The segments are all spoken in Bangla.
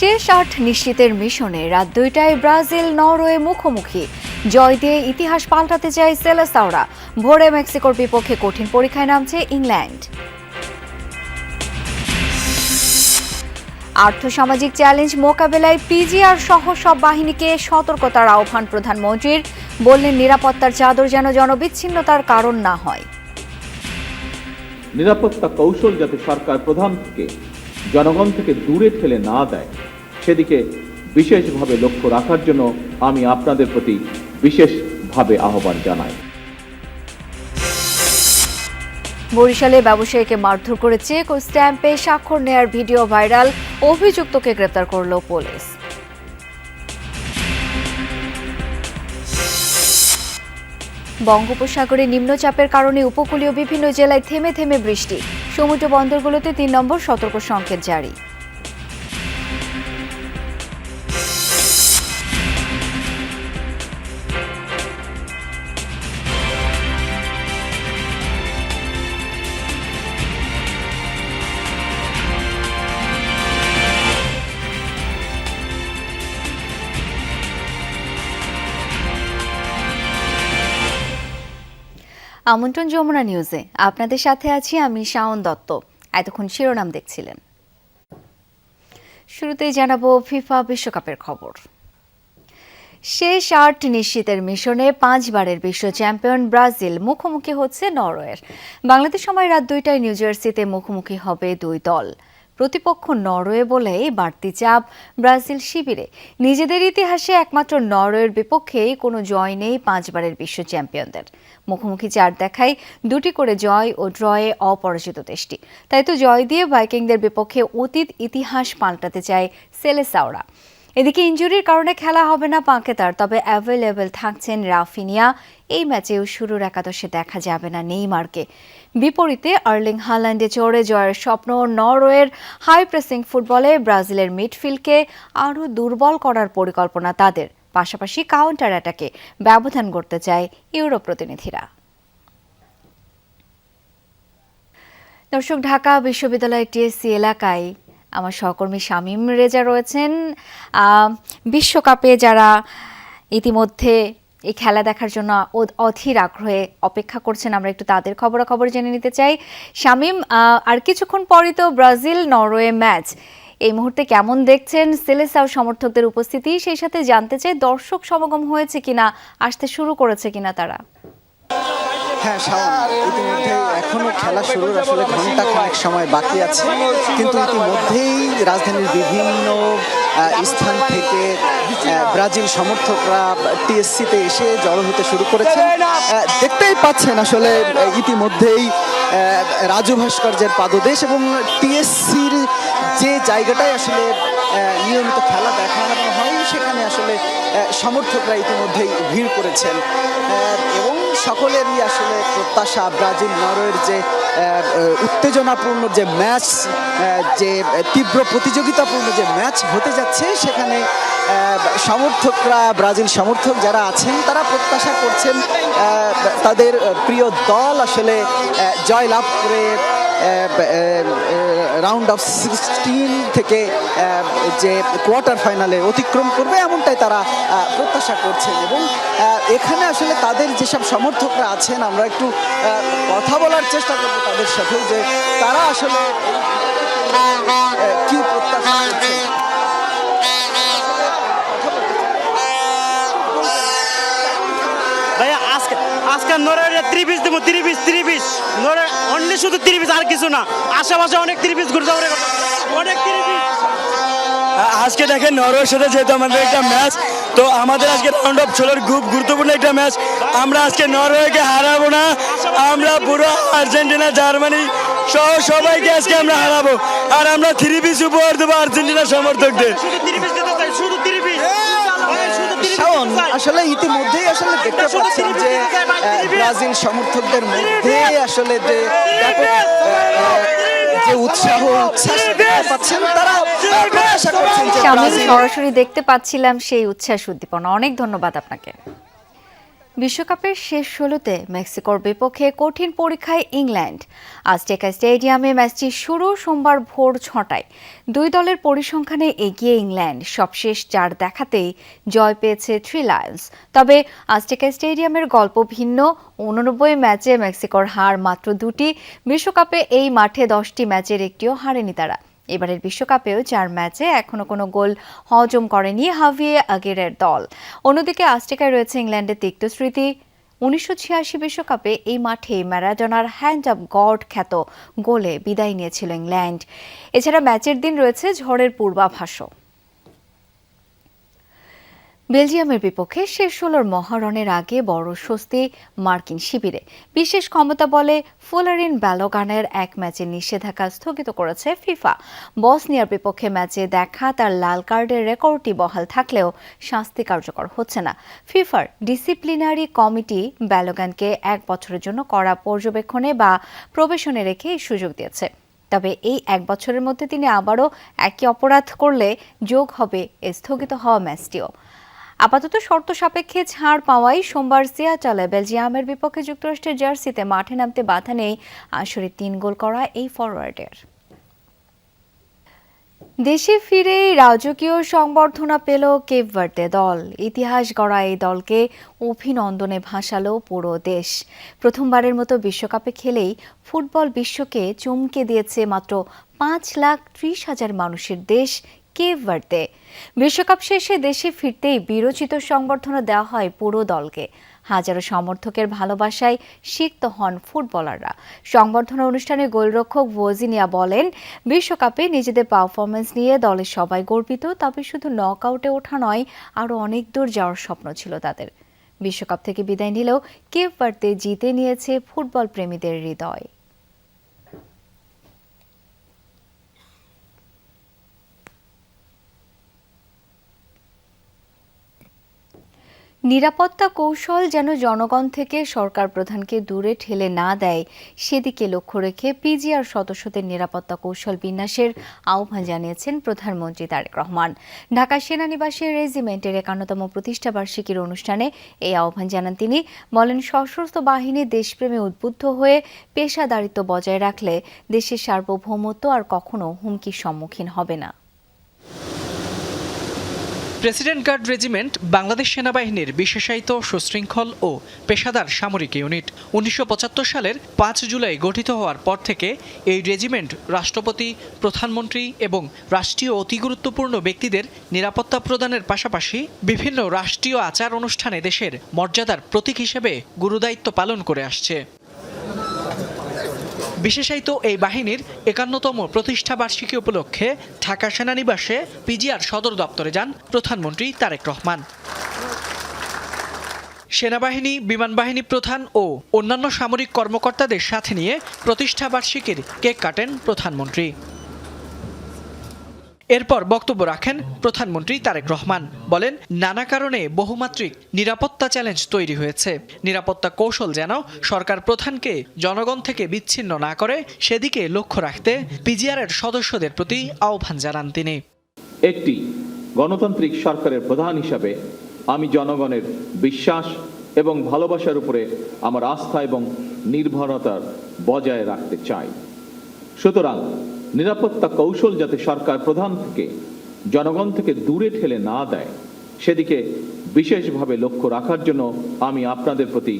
শেষ ৮ নিশ্চিতের মিশনে রাত ২টায় ব্রাজিল নরওয়ে মুখোমুখি। জয় দিয়ে ইতিহাস পাল্টাতে চায় সেলেসাওরা। ভোরে মেক্সিকোর বিপক্ষে কঠিন পরীক্ষায় নামছে ইংল্যান্ড। আর্থসামাজিক চ্যালেঞ্জ মোকাবেলায় পিজিআর সহ সব বাহিনীকে সতর্কতার আহ্বান প্রধানমন্ত্রীর। বললেন, নিরাপত্তার চাদর যেন জনবিচ্ছিন্নতার কারণ না হয়। নিরাপত্তা কৌশল যাতে সরকার প্রধান থেকে জনগণ থেকে দূরে ঠেলে না দেয়, সেদিকে বিশেষভাবে লক্ষ্য রাখার জন্য আমি আপনাদের প্রতি বিশেষভাবে আহ্বান জানাই। বরিশালে ব্যবসায়ীকে মারধর করে চেক ও স্ট্যাম্পে স্বাক্ষর নেয়ার ভিডিও ভাইরাল। অভিযুক্তকে গ্রেপ্তার করল পুলিশ। বঙ্গোপসাগরে নিম্নচাপের কারণে উপকূলীয় বিভিন্ন জেলায় থেমে থেমে বৃষ্টি। সমুদ্র বন্দরগুলোতে ৩ নম্বর সতর্ক সংকেত জারি। আমন্ত্রণ যমুনা নিউজে, আপনাদের সাথে আছি আমি শাওন দত্ত। এতক্ষণ শিরোনাম দেখছিলেন। শুরুতেই জানাবো ফিফা বিশ্বকাপের খবর। শেষ ৮ নিশ্চিতের মিশনে 5 বারের বিশ্ব চ্যাম্পিয়ন ব্রাজিল মুখোমুখি হচ্ছে নরওয়ের। বাংলাদেশ সময় রাত ২টায় নিউ জার্সিতে মুখোমুখি হবে দুই দল। প্রতিপক্ষ নরওয়ে বলেই বাড়তি চাপ ব্রাজিল শিবিরে। নিজেদের ইতিহাসে একমাত্র নরওয়ের বিপক্ষেই কোনো জয় নেই 5 বারের বিশ্ব চ্যাম্পিয়নদের। মুখোমুখি 4 দেখায় 2টি করে জয় ও ড্রয়ে অপরাজিত দেশটি। তাই তো জয় দিয়ে ভাইকিংদের বিপক্ষে অতীত ইতিহাস পাল্টাতে চায় সেলেসাওরা। এদিকে ইনজুরির কারণে খেলা হবে না পাকেতার, তবে অ্যাভেলেবল থাকছেন রাফিনিয়া। এই ম্যাচেও শুরুর একাদশে দেখা যাবে না নেইমারকে। বিপরীতে আর্লিং হাল্যান্ডে চড়ে জয়ের স্বপ্ন। নরওয়ের হাই প্রেসিং ফুটবলে ব্রাজিলের মিডফিল্ডকে আরও দুর্বল করার পরিকল্পনা তাদের। পাশাপাশি কাউন্টার অ্যাটাকে ব্যবধান করতে চায় ইউরোপ প্রতিনিধিরা। দর্শক, ঢাকা বিশ্ববিদ্যালয়ের টিএসসি এলাকায় আমার সহকর্মী শামীম রেজা রয়েছেন। বিশ্বকাপে যারা ইতিমধ্যে এই খেলা দেখার জন্য অধীর আগ্রহে অপেক্ষা করছেন, আমরা একটু তাদের খবরাখবর জেনে নিতে চাই। শামীম, আর কিছুক্ষণ পরই তো ব্রাজিল নরওয়ে ম্যাচ। এই মুহূর্তে কেমন দেখছেন সেলেসাও সমর্থকদের উপস্থিতি? সেই সাথে জানতে চাই দর্শক সমাগম হয়েছে কিনা, আসতে শুরু করেছে কিনা তারা। হ্যাঁ শাওন, ইতিমধ্যে এখনো খেলা শুরুর আসলে ঘন্টা খানেক সময় বাকি আছে, কিন্তু ইতিমধ্যেই রাজধানীর বিভিন্ন স্থান থেকে ব্রাজিল সমর্থকরা টিএসসিতে এসে জড়ো হতে শুরু করেছেন। দেখতেই পাচ্ছেন আসলে ইতিমধ্যেই রাজু ভাস্কর্যের পাদদেশ এবং টিএসসির যে জায়গাটায় আসলে নিয়মিত খেলা দেখানো হয়, সেখানে আসলে সমর্থকরা ইতিমধ্যেই ভিড় করেছেন এবং সকলেরই আসলে প্রত্যাশা ব্রাজিল নরওয়ের যে উত্তেজনাপূর্ণ যে ম্যাচ, যে তীব্র প্রতিযোগিতাপূর্ণ যে ম্যাচ হতে যাচ্ছে, সেখানে সমর্থকরা, ব্রাজিল সমর্থক যারা আছেন তারা প্রত্যাশা করছেন তাদের প্রিয় দল আসলে জয় লাভ করে রাউন্ড অফ 16 থেকে যে কোয়ার্টার ফাইনালে অতিক্রম করবে, এমনটাই তারা প্রত্যাশা করছেন। এবং এখানে আসলে তাদের যেসব সমর্থকরা আছেন, আমরা একটু কথা বলার চেষ্টা করবো তাদের সাথে, যে তারা আসলে কি প্রত্যাশা করছেন। ভাইয়া আজকে নরওয়ের 3 পিস দেবো, 3 পিস নরওয়ে অনলি, শুধু 3 পিস, আর কিছু না। আশেপাশে অনেক 3 পিস ঘুরতে হবে, অনেক 3 পিস। আজকে দেখেন নরওয়ের সাথে যেহেতু আমাদের একটা ম্যাচ, তো আমাদের আজকে রাউন্ড অফ 16 খুব গুরুত্বপূর্ণ একটা ম্যাচ। আমরা আজকে নরওয়েকে হারাবো না, আমরা পুরো আর্জেন্টিনা, জার্মানি সহ সবাইকে আজকে আমরা হারাবো। আর আমরা 3 পিস উপহার দেবো আর্জেন্টিনা সমর্থকদের। আসলে ইতিমধ্যেই আসলে দেখতে পাচ্ছেন যে ব্রাজিল সমর্থকদের মধ্যে আসলে যে উৎসাহ পাচ্ছেন, তারা প্রত্যাশা করছেন যে সরাসরি দেখতে পাচ্ছিলাম সেই উচ্ছ্বাস উদ্দীপনা। অনেক ধন্যবাদ আপনাকে। বিশ্বকাপের শেষ ১৬তে মেক্সিকোর বিপক্ষে কঠিন পরীক্ষায় ইংল্যান্ড। আজটেকা স্টেডিয়ামে ম্যাচটি শুরু সোমবার ভোর ৬টায়। দুই দলের পরিসংখ্যানে এগিয়ে ইংল্যান্ড, সবশেষ ৪ দেখাতেই জয় পেয়েছে থ্রি লায়ন্স। তবে আজটেকা স্টেডিয়ামের গল্প ভিন্ন। ৮৯ ম্যাচে মেক্সিকোর হার মাত্র ২টি। বিশ্বকাপে এই মাঠে ১০টি ম্যাচের একটিও হারেনি তারা। এবারের বিশ্বকাপেও ৪ ম্যাচে এখনো কোনো গোল হজম করেনি হাভিয়ে আগেরের দল। অন্যদিকে আজটেকায় রয়েছে ইংল্যান্ডের তিক্ত স্মৃতি। ১৯৮৬ বিশ্বকাপে এই মাঠে ম্যারাডোনার হ্যান্ড অব গড খ্যাত গোলে বিদায় নিয়েছিল ইংল্যান্ড। এছাড়া ম্যাচের দিন রয়েছে ঝড়ের পূর্বাভাসও। বেলজিয়ামের বিপক্ষে শেষ ১৬র মহারণের আগে বড় স্বস্তি মার্কিন শিবিরে। বিশেষ ক্ষমতা বলে ফুলারিন ব্যালোগানের এক ম্যাচের নিষেধাজ্ঞা স্থগিত করেছে ফিফা। বসনিয়ার বিপক্ষে ম্যাচে দেখা তার লাল কার্ডের রেকর্ডটি বহাল থাকলেও শাস্তি কার্যকর হচ্ছে না। ফিফার ডিসিপ্লিনারি কমিটি ব্যালোগানকে ১ বছরের জন্য কড়া পর্যবেক্ষণে বা প্রবেশনে রেখে এই সুযোগ দিয়েছে। তবে এই ১ বছরের মধ্যে তিনি আবারও একই অপরাধ করলে যোগ হবে স্থগিত হওয়া ম্যাচটিও। আপাতত শর্ত সাপেক্ষে ছাড় পাওয়ায় সোমবার সিয়াটলে বেলজিয়ামের বিপক্ষে যুক্তরাষ্ট্রের জার্সিতে মাঠে নামতে বাধা নেই আসরে ৩ গোল করা এই ফরোয়ার্ডের। দেশে ফিরে রাজকীয় সংবর্ধনা পেল কেপ ভার্দে দল। ইতিহাস গড়া এই দলকে অভিনন্দনে ভাসালো পুরো দেশ। প্রথমবারের মতো বিশ্বকাপে খেলেই ফুটবল বিশ্বকে চমকে দিয়েছে মাত্র ৫,৩০,০০০ মানুষের দেশ কেপ ভার্দে। বিশ্বকাপ শেষে দেশে ফিরতেই বীরোচিত সংবর্ধনা দেওয়া হয় পুরো দলকে। হাজারো সমর্থকের ভালোবাসায় সিক্ত হন ফুটবলাররা। সংবর্ধনা অনুষ্ঠানে গোলরক্ষক ভোজিনিয়া বলেন, বিশ্বকাপে নিজেদের পারফরমেন্স নিয়ে দলের সবাই গর্বিত। তবে শুধু নকআউটে ওঠা নয়, আরও অনেক দূর যাওয়ার স্বপ্ন ছিল তাদের। বিশ্বকাপ থেকে বিদায় নিলেও কেপ ভার্দে জিতে নিয়েছে ফুটবল প্রেমীদের হৃদয়। নিরাপত্তা কৌশল যেন জনগণ থেকে সরকার প্রধানকে দূরে ঠেলে না দেয়, সেদিকে লক্ষ্য রেখে পিজিআর সদস্যদের নিরাপত্তা কৌশল বিন্যাসের আহ্বান জানিয়েছেন প্রধানমন্ত্রী তারেক রহমান। ঢাকা সেনানিবাসের রেজিমেন্টের ৫১তম প্রতিষ্ঠাবার্ষিকীর অনুষ্ঠানে এই আহ্বান জানান তিনি। বলেন, সশস্ত্র বাহিনী দেশপ্রেমে উদ্বুদ্ধ হয়ে পেশাদারিত্ব বজায় রাখলে দেশের সার্বভৌমত্ব আর কখনো হুমকির সম্মুখীন হবে না। প্রেসিডেন্ট গার্ড রেজিমেন্ট বাংলাদেশ সেনাবাহিনীর বিশেষায়িত সুশৃঙ্খল ও পেশাদার সামরিক ইউনিট। ১৯৭৫ সালের ৫ জুলাই গঠিত হওয়ার পর থেকে এই রেজিমেন্ট রাষ্ট্রপতি, প্রধানমন্ত্রী এবং রাষ্ট্রীয় অতি গুরুত্বপূর্ণ ব্যক্তিদের নিরাপত্তা প্রদানের পাশাপাশি বিভিন্ন রাষ্ট্রীয় আচার অনুষ্ঠানে দেশের মর্যাদার প্রতীক হিসেবে গুরুদায়িত্ব পালন করে আসছে। বিশেষায়িত এই বাহিনীর ৫১তম প্রতিষ্ঠাবার্ষিকী উপলক্ষে ঢাকা সেনানিবাসে পিজিআর সদর দপ্তরে যান প্রধানমন্ত্রী তারেক রহমান। সেনাবাহিনী, বিমান বাহিনী প্রধান ও অন্যান্য সামরিক কর্মকর্তাদের সাথে নিয়ে প্রতিষ্ঠাবার্ষিকীর কেক কাটেন প্রধানমন্ত্রী। এরপর বক্তব্য রাখেন প্রধানমন্ত্রী তারেক রহমান। বলেন, নানা কারণে বহুমাত্রিক নিরাপত্তা চ্যালেঞ্জ তৈরি হয়েছে। নিরাপত্তা কৌশল যেন সরকার প্রধানকে জনগণ থেকে বিচ্ছিন্ন না করে, সেদিকে লক্ষ্য রাখতে পিজিআরের সদস্যদের প্রতি আহ্বান জানান তিনি। একটি গণতান্ত্রিক সরকারের প্রধান হিসাবে আমি জনগণের বিশ্বাস এবং ভালোবাসার উপরে আমার আস্থা এবং নির্ভরতা বজায় রাখতে চাই। সুতরাং নিরাপত্তা কৌশল যাতে সরকার প্রধান থেকে জনগণ থেকে দূরে ঠেলে না দেয়, সেদিকে বিশেষভাবে লক্ষ্য রাখার জন্য আমি আপনাদের প্রতি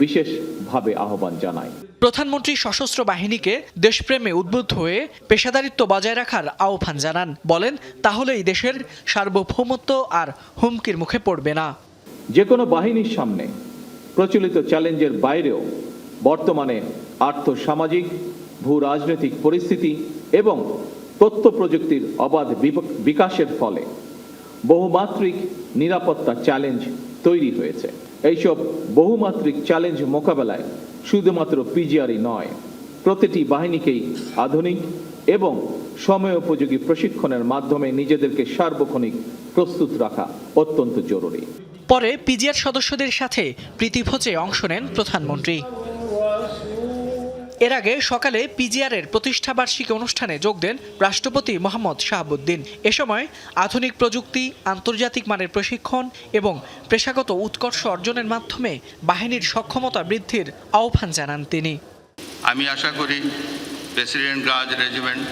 বিশেষভাবে আহ্বান জানাই। প্রধানমন্ত্রী সশস্ত্র বাহিনীকে দেশপ্রেমে উদ্বুদ্ধ হয়ে পেশাদারিত্ব বজায় রাখার আহ্বান জানান। বলেন, তাহলেই দেশের সার্বভৌমত্ব আর হুমকির মুখে পড়বে না। যে কোনো বাহিনীর সামনে প্রচলিত চ্যালেঞ্জের বাইরেও বর্তমানে আর্থসামাজিক, ভূ রাজনৈতিক পরিস্থিতি এবং তথ্য প্রযুক্তির অবাধ বিকাশের ফলে বহুমাত্রিক নিরাপত্তা চ্যালেঞ্জ তৈরি হয়েছে। এইসব বহুমাত্রিক চ্যালেঞ্জ মোকাবেলায় শুধুমাত্র পিজিআরই নয়, প্রতিটি বাহিনীকেই আধুনিক এবং সময়োপযোগী প্রশিক্ষণের মাধ্যমে নিজেদেরকে সার্বক্ষণিক প্রস্তুত রাখা অত্যন্ত জরুরি। পরে পিজিআর সদস্যদের সাথে প্রীতিভোজে অংশ নেন প্রধানমন্ত্রী। এর আগে সকালে পিজিআরের প্রতিষ্ঠাবার্ষিকী অনুষ্ঠানে যোগ দেন রাষ্ট্রপতি মোহাম্মদ শাহাবুদ্দিন। এ সময় আধুনিক প্রযুক্তি, আন্তর্জাতিক মানের প্রশিক্ষণ এবং পেশাগত উৎকর্ষ অর্জনের মাধ্যমে বাহিনীর সক্ষমতা বৃদ্ধির আহ্বান জানান তিনি। আমি আশা করি প্রেসিডেন্ট গার্ড রেজিমেন্ট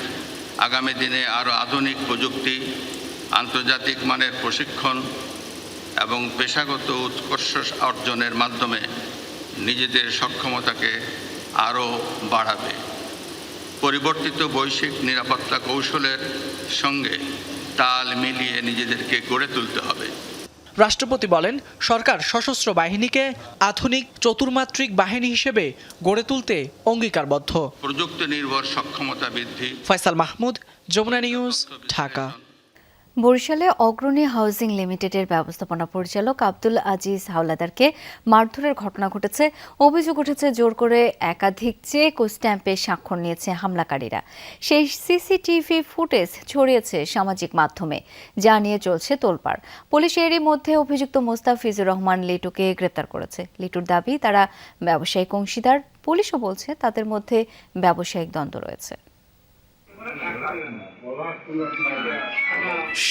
আগামী দিনে আরও আধুনিক প্রযুক্তি, আন্তর্জাতিক মানের প্রশিক্ষণ এবং পেশাগত উৎকর্ষ অর্জনের মাধ্যমে নিজেদের সক্ষমতাকে আরও বাড়াবে। পরিবর্তিত বৈশ্বিক নিরাপত্তা কৌশলের সঙ্গে তাল মিলিয়ে নিজেদেরকে গড়ে তুলতে হবে। রাষ্ট্রপতি বলেন, সরকার সশস্ত্র বাহিনীকে আধুনিক চতুর্মাত্রিক বাহিনী হিসেবে গড়ে তুলতে অঙ্গীকারবদ্ধ। প্রযুক্তি নির্ভর সক্ষমতা বৃদ্ধি। ফয়সাল মাহমুদ, যমুনা নিউজ, ঢাকা। বরিশালে অগ্রণী হাউজিং লিমিটেডের ব্যবস্থাপনা পরিচালক আব্দুল আজিজ হাওলাদারকে মারধরের ঘটনা ঘটেছে। অভিযোগ উঠেছে জোর করে একাধিক চেক ও স্ট্যাম্পে স্বাক্ষর নিয়েছে হামলাকারীরা। সেই সিসিটিভি ফুটেজ ছড়িয়েছে সামাজিক মাধ্যমে, যা নিয়ে চলছে তোলপাড়। পুলিশ এরই মধ্যে অভিযুক্ত মোস্তাফিজুর রহমান লিটুকে গ্রেপ্তার করেছে। লিটুর দাবি, তারা ব্যবসায়িক অংশীদার। পুলিশও বলছে তাদের মধ্যে ব্যবসায়িক দ্বন্দ্ব রয়েছে।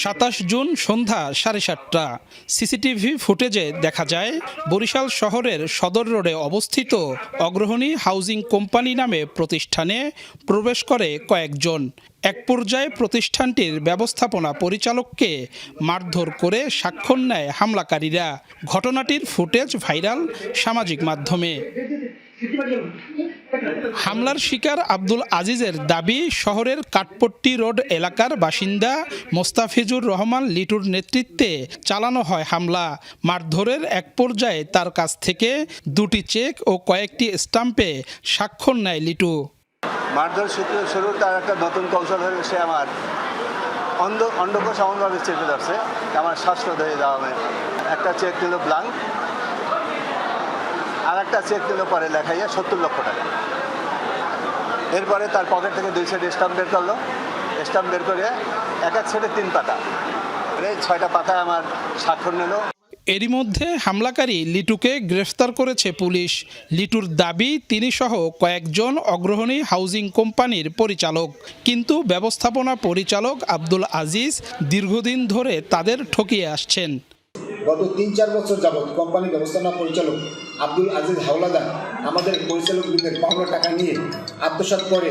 27 জুন সন্ধ্যা 7:30 সিসিটিভি ফুটেজে দেখা যায় বরিশাল শহরের সদর রোডে অবস্থিত অগ্রণী হাউজিং কোম্পানি নামে প্রতিষ্ঠানে প্রবেশ করে কয়েকজন। এক পর্যায়ে প্রতিষ্ঠানটির ব্যবস্থাপনা পরিচালককে মারধর করে স্বাক্ষর নেয় হামলাকারীরা। ঘটনাটির ফুটেজ ভাইরাল সামাজিক মাধ্যমে। হামলার শিকার আব্দুল আজিজের দাবি, শহরের কাঠপট্টি রোড এলাকার বাসিন্দা মোস্তাফিজুর রহমান লিটুর নেতৃত্বে চালানো হয় হামলা। মারধরের এক পর্যায়ে তার কাছ থেকে 2টি চেক ও কয়েকটি স্টাম্পে স্বাক্ষর নেয় লিটু। মারধর শুরু তার একটা নতুন কৌশল হয়ে সে আমার অন্ডকোষ এমনভাবে চেপে ধরছে আমার শ্বাসরোধ হয়ে যাওয়া। একটা চেক দিল ব্লাঙ্ক, আর একটা চেক দিল পরে লেখাইয়া 70 লক্ষ টাকা। এরপরে তার পকেট থেকে 2 সেট স্টাম্প বের করলো। স্টাম্প বের করে এক সেটে 3 পাতা, 6টা পাতায় আমার স্বাক্ষর নিল। এরই মধ্যে হামলাকারী লিটুকে গ্রেফতার করেছে পুলিশ। লিটুর দাবি, তিনি সহ কয়েকজন অগ্রণী হাউজিং কোম্পানির পরিচালক, কিন্তু ব্যবস্থাপনা পরিচালক আব্দুল আজিজ দীর্ঘদিন ধরে তাদের ঠকিয়ে আসছেন। গত 3-4 বছর যাবৎ কোম্পানির ব্যবস্থাপনা পরিচালক আব্দুল আজিজ হাওলাদার আমাদের পরিচালকদের পাওনা টাকা নিয়ে আত্মসাৎ করে।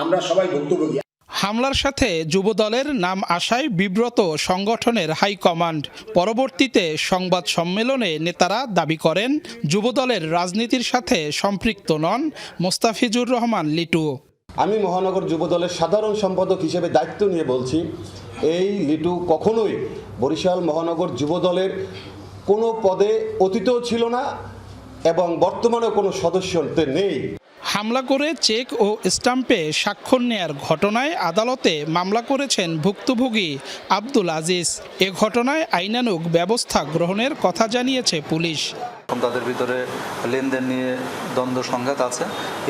আমরা সবাই ভুক্তভোগী। হামলার সাথে যুবদলের নাম আসায় বিব্রত সংগঠনের হাইকমান্ড। পরবর্তীতে সংবাদ সম্মেলনে নেতারা দাবি করেন, যুবদলের রাজনীতির সাথে সম্পৃক্ত নন মোস্তাফিজুর রহমান লিটু। আমি মহানগর যুবদলের সাধারণ সম্পাদক হিসেবে দায়িত্ব নিয়ে বলছি, এই লিটু কখনোই বরিশাল মহানগর যুবদলের কোনো পদে অতীতও ছিল না এবং বর্তমানে কোনো সদস্যতে নেই। হামলা করে চেক ও স্টাম্পে স্বাক্ষর নেয়ার ঘটনায় আদালতে মামলা করেছেন ভুক্তভোগী আব্দুল আজিজ। এ ঘটনায় আইনানুগ ব্যবস্থা গ্রহণের কথা জানিয়েছে পুলিশ। তাদের ভিতরে লেনদেন নিয়ে দ্বন্দ্ব সংঘাত আছে,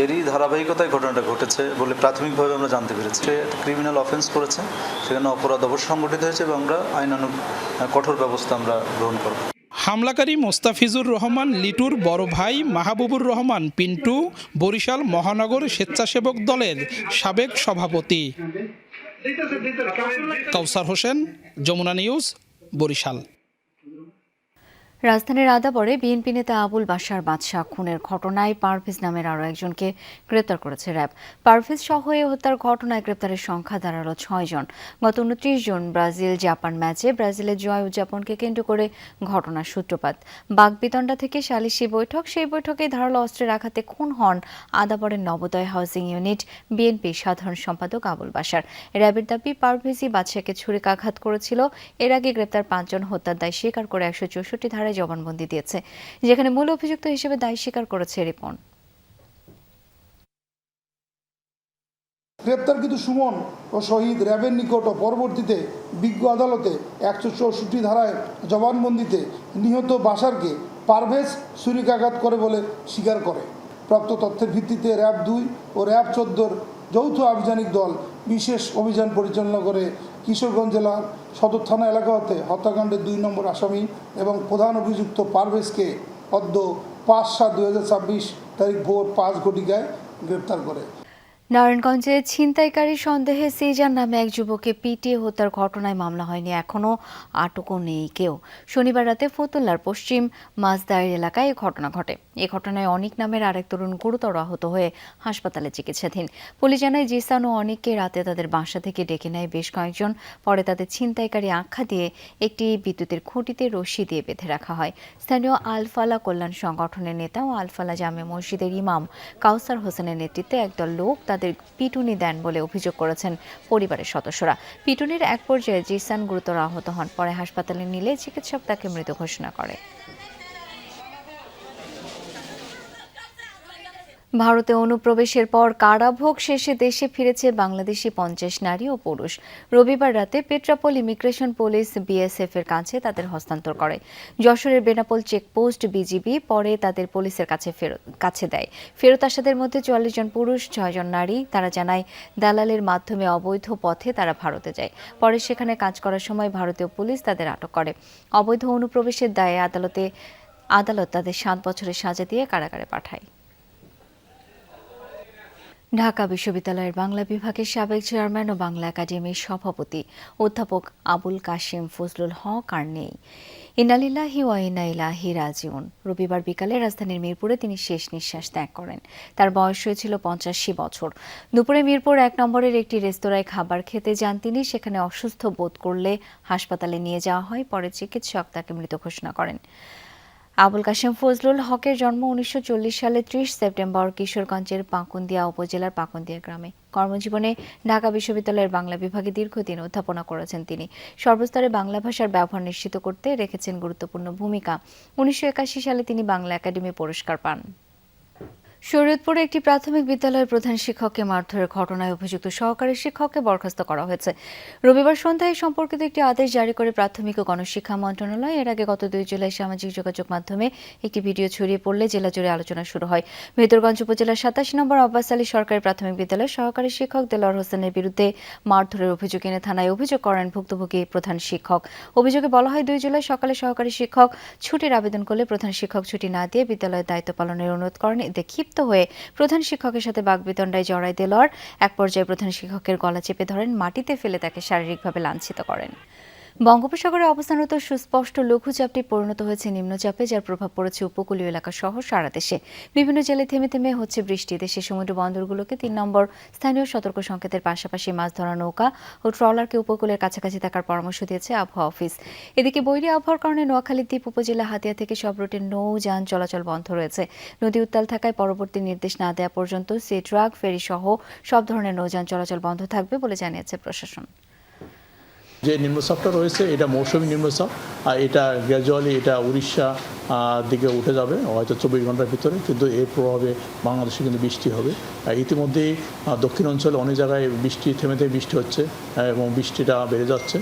এরই ধারাবাহিকতায় ঘটনাটা ঘটেছে বলে প্রাথমিকভাবে আমরা জানতে পেরেছি। সে ক্রিমিনাল অফেন্স করেছে, সেখানে অপরাধ অবশ্য সংগঠিত হয়েছে এবং আমরা আইনানুগ কঠোর ব্যবস্থা আমরা গ্রহণ করব। হামলাকারী মোস্তাফিজুর রহমান লিটুর বড় ভাই মাহবুবুর রহমান পিন্টু বরিশাল মহানগর স্বেচ্ছাসেবক দলের সাবেক সভাপতি। কাউসার হোসেন, যমুনা নিউজ, বরিশাল। রাজধানীর আদাবরে বিএনপি নেতা আবুল বাশার বাদশাহ খুনের ঘটনায় পারভেজ নামের আরও একজনকে গ্রেপ্তার করেছে র্যাব। পারভেজ সহ এই হত্যার ঘটনায় গ্রেপ্তারের সংখ্যা দাঁড়ালো 6 জন। গত 29 জুন ব্রাজিল জাপান ম্যাচে ব্রাজিলের জয় উদযাপনকে কেন্দ্র করে ঘটনার সূত্রপাত। বাগবিতণ্ডা থেকে সালিশি বৈঠক, সেই বৈঠকে ধারালো অস্ত্রের আঘাতে খুন হন আদাবরের নবোদয় হাউজিং ইউনিট বিএনপি সাধারণ সম্পাদক আবুল বাশার। র্যাবের দাবি, পারভেজই বাদশাকে ছুরিকাঘাত করেছিল। এর আগে গ্রেপ্তার 5 জন হত্যার দায় স্বীকার করে 164 ধারায় জবানবন্দি দিয়েছে, যেখানে মূল অভিযুক্ত হিসেবে দায় স্বীকার করেছে রিপন। গ্রেপ্তারকৃত সুমন ও শহীদ র্যাবের নিকট ও পরবর্তীতে বিজ্ঞ আদালতে 164 ধারায় জবানবন্দিতে নিহত বাশারকে পারভেজ ছুরিকাঘাত করে বলে স্বীকার করে। প্রাপ্ত তথ্যের ভিত্তিতে র্যাব 2 ও র্যাব 14 যৌথ আভিযানিক দল বিশেষ অভিযান পরিচালনা করে কিশোরগঞ্জ জেলার সদর থানা এলাকা হতে হত্যাকাণ্ডের 2 নম্বর আসামি এবং প্রধান অভিযুক্ত পারভেজকে অদ্য 5/7/2026 তারিখ ভোর 5 ঘটিকায় গ্রেপ্তার করে। নারায়ণগঞ্জে ছিনতাইকারী সন্দেহে সিজান নামে এক যুবককে পিটিয়ে হত্যার ঘটনায় মামলা হয়নি, এখনও আটকও নেই কেউ। শনিবার রাতে ফতুল্লার পশ্চিম মাছদাইর এলাকায় এই ঘটনা ঘটে। এই ঘটনায় অনিক নামের আরেক তরুণ গুরুতর আহত হয়ে হাসপাতালে চিকিৎসাধীন। পুলিশ জানায় জিসান ও অনিককে রাতে তাদের বাসা থেকে ডেকে নেয় বেশ কয়েকজন। পরে তাদের ছিনতাইকারী আখ্যা দিয়ে একটি বিদ্যুতের খুঁটিতে রশি দিয়ে বেঁধে রাখা হয়। স্থানীয় আলফালা কল্যাণ সংগঠনের নেতা ও আলফালা জামে মসজিদের ইমাম কাউসার হোসেনের নেতৃত্বে একদল লোক তাদের পিটুনি দেন বলে অভিযোগ করেছেন পরিবারের সদস্যরা। পিটুনির এক পর্যায়ে জিসান গুরুতর আহত হন, পরে হাসপাতালে নিলে চিকিৎসক তাকে মৃত ঘোষণা করে। ভারতে অনুপ্রবেশের পর কারাভোগ শেষে দেশে ফিরেছে বাংলাদেশি 50 নারী ও পুরুষ। রবিবার রাতে পেট্রাপোল ইমিগ্রেশন পুলিশ বিএসএফ এর কাছে তাদের হস্তান্তর করে। যশোরের বেনাপোল চেকপোস্ট বিজিবি পরে তাদের পুলিশের কাছে দেয়। ফেরত আসাদের মধ্যে 44 জন পুরুষ, 6 জন নারী। তারা জানায় দালালের মাধ্যমে অবৈধ পথে তারা ভারতে যায়। পরে সেখানে কাজ করার সময় ভারতীয় পুলিশ তাদের আটক করে। অবৈধ অনুপ্রবেশের দায়ে আদালত তাদের 7 বছরের সাজা দিয়ে কারাগারে পাঠায়। ঢাকা বিশ্ববিদ্যালয়ের বাংলা বিভাগের সাবেক চেয়ারম্যান ও বাংলা একাডেমির সভাপতি অধ্যাপক আবুল কাশেম ফজলুল হক আর নেই। ইন্নালিল্লাহি ওয়া ইন্না ইলাইহি রাজিউন। রবিবার বিকালে রাজধানীর মিরপুরে তিনি শেষ নিঃশ্বাস ত্যাগ করেন। তার বয়স হয়েছিল 85 বছর। দুপুরে মিরপুর 1 নম্বরের একটি রেস্তোরাঁয় খাবার খেতে যান তিনি। সেখানে অসুস্থ বোধ করলে হাসপাতালে নিয়ে যাওয়া হয়। পরে চিকিৎসক তাকে মৃত ঘোষণা করেন। আবুল কাশেম ফজলুল হকের জন্ম 1940 সালে 30 সেপ্টেম্বর কিশোরগঞ্জের পাকুন্দিয়া উপজেলার পাকুন্দিয়া গ্রামে। কর্মজীবনে ঢাকা বিশ্ববিদ্যালয়ের বাংলা বিভাগে দীর্ঘদিন অধ্যাপনা করেছেন তিনি। সর্বস্তরে বাংলা ভাষার ব্যবহার নিশ্চিত করতে রেখেছেন গুরুত্বপূর্ণ ভূমিকা। 1981 সালে তিনি বাংলা একাডেমি পুরস্কার পান। শরীয়তপুরে একটি প্রাথমিক বিদ্যালয়ের প্রধান শিক্ষককে মারধরের ঘটনায় অভিযুক্ত সহকারী শিক্ষককে বরখাস্ত করা হয়েছে। রবিবার সন্ধ্যায় সম্পর্কিত একটি আদেশ জারি করে প্রাথমিক ও গণশিক্ষা মন্ত্রণালয়। এর আগে গত 2 জুলাই সামাজিক যোগাযোগ মাধ্যমে একটি ভিডিও ছড়িয়ে পড়লে জেলা জুড়ে আলোচনা শুরু হয়। মেহেরগঞ্জ উপজেলার 27 নম্বর আব্বাস আলী সরকারি প্রাথমিক বিদ্যালয়ের সহকারী শিক্ষক দেলোয়ার হোসেনের বিরুদ্ধে মারধরের অভিযোগ এনে থানায় অভিযোগ করেন ভুক্তভোগী প্রধান শিক্ষক। অভিযোগে বলা হয় 2 জুলাই সকালে সহকারী শিক্ষক ছুটির আবেদন করলে প্রধান শিক্ষক ছুটি না দিয়ে বিদ্যালয়ের দায়িত্ব পালনের অনুরোধ করেন। এতে ক্ষিপ্ত হয়ে প্রধান শিক্ষকের সাথে বাকবিতণ্ডায় জড়ায় দেলোয়ার। এক পর্যায়ে প্রধান শিক্ষকের গলা চেপে ধরেন, মাটিতে ফেলে তাকে শারীরিকভাবে লাঞ্ছিত করেন। বঙ্গোপসাগরে অবস্থানরত সুস্পষ্ট লঘুচাপটি পরিণত হয়েছে নিম্নচাপে, যার প্রভাব পড়েছে উপকূলীয় এলাকা সহ সারা দেশে। বিভিন্ন জেলায় থেমে থেমে হচ্ছে বৃষ্টি। দেশের সমুদ্র বন্দরগুলোকে 3 নম্বর স্থানীয় সতর্ক সংকেতের পাশাপাশি মাছ ধরা নৌকা ও ট্রলারকে উপকূলের কাছাকাছি থাকার পরামর্শ দিয়েছে আবহাওয়া অফিস। এদিকে বৈরী আবহাওয়ার কারণে নোয়াখালী দ্বীপ উপজেলা হাতিয়া থেকে সব রুটে নৌযান চলাচল বন্ধ রয়েছে। নদী উত্তাল থাকায় পরবর্তী নির্দেশ না দেওয়া পর্যন্ত সি ট্রাক, ফেরি সহ সব ধরনের নৌযান চলাচল বন্ধ থাকবে বলে জানিয়েছে প্রশাসন। যে নিম্নচাপটা রয়েছে এটা মৌসুমী নিম্নচাপ, আর এটা গ্র্যাজুয়ালি এটা উড়িষ্যা দিকে উঠে যাবে হয়তো 24 ঘন্টার ভিতরে, কিন্তু এর প্রভাবে বাংলাদেশে কিন্তু বৃষ্টি হবে। ইতিমধ্যেই দক্ষিণ অঞ্চলে অনেক জায়গায় বৃষ্টি থেমে বৃষ্টি হচ্ছে এবং বৃষ্টিটা বেড়ে যাচ্ছে।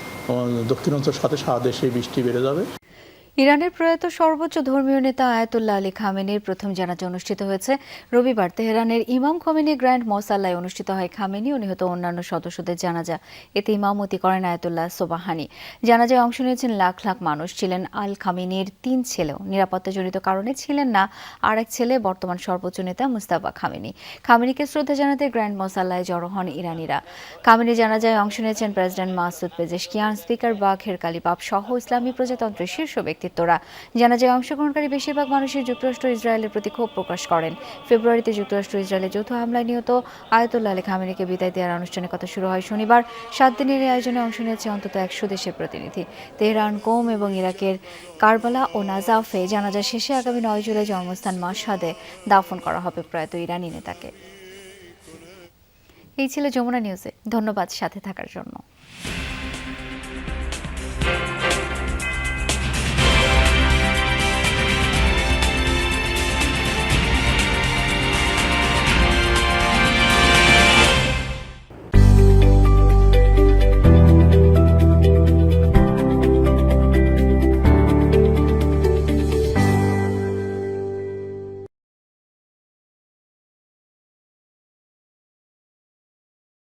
দক্ষিণ অঞ্চলের সাথে সারা দেশে বৃষ্টি বেড়ে যাবে। ইরানের প্রয়াত সর্বোচ্চ ধর্মীয় নেতা আয়াতুল্লাহ আলী খামেনির প্রথম জানাজা অনুষ্ঠিত হয়েছে রবিবার। তেহরানের ইমাম খোমেনি গ্র্যান্ড মসাল্লায় অনুষ্ঠিত হয় খামেনি ও নিহত অন্যান্য সদস্যদের জানাজা। এতে ইমামতি করেন আয়াতুল্লাহ সোবাহানি। জানাজায় অংশ নিয়েছেন লাখ লাখ মানুষ। ছিলেন আল খামেনির 3 ছেলেও। নিরাপত্তাজনিত কারণে ছিলেন না আরেক ছেলে বর্তমান সর্বোচ্চ নেতা মুস্তাফা খামেনি। খামেনিকে শ্রদ্ধা জানাতে গ্র্যান্ড মসাল্লায় জড়ো হন ইরানিরা। খামেনি জানাজায় অংশ নিয়েছেন প্রেসিডেন্ট মাসুদ পেজেশকিয়ান, স্পিকার বাঘের কালিবাব সহ ইসলামী প্রজাতন্ত্রের শীর্ষ ব্যক্তিত্বরা। জানাজায় অংশগ্রহণকারী বেশিরভাগ মানুষের যুক্তরাষ্ট্র ইসরায়েলের প্রতি ক্ষোভ প্রকাশ করেন। ফেব্রুয়ারিতে যুক্তরাষ্ট্র ইসরায়েলের যৌথ হামলায় নিহত আয়াতুল্লাহ আলী খামেনিকে বিদায় দেওয়ার আনুষ্ঠানিকতা শুরু হয় শনিবার। 7 দিনের এই আয়োজনে অংশ নিয়েছে অন্তত 100 দেশের প্রতিনিধি। তেহরান, কোম এবং ইরাকের কারবালা ও নাজাফে জানাজা শেষে আগামী 9 জুলাই জন্মস্থান মাশহাদে দাফন করা হবে প্রয়াত ইরানি নেতাকে। এই ছিল যমুনা নিউজে। ধন্যবাদ সাথে থাকার জন্য।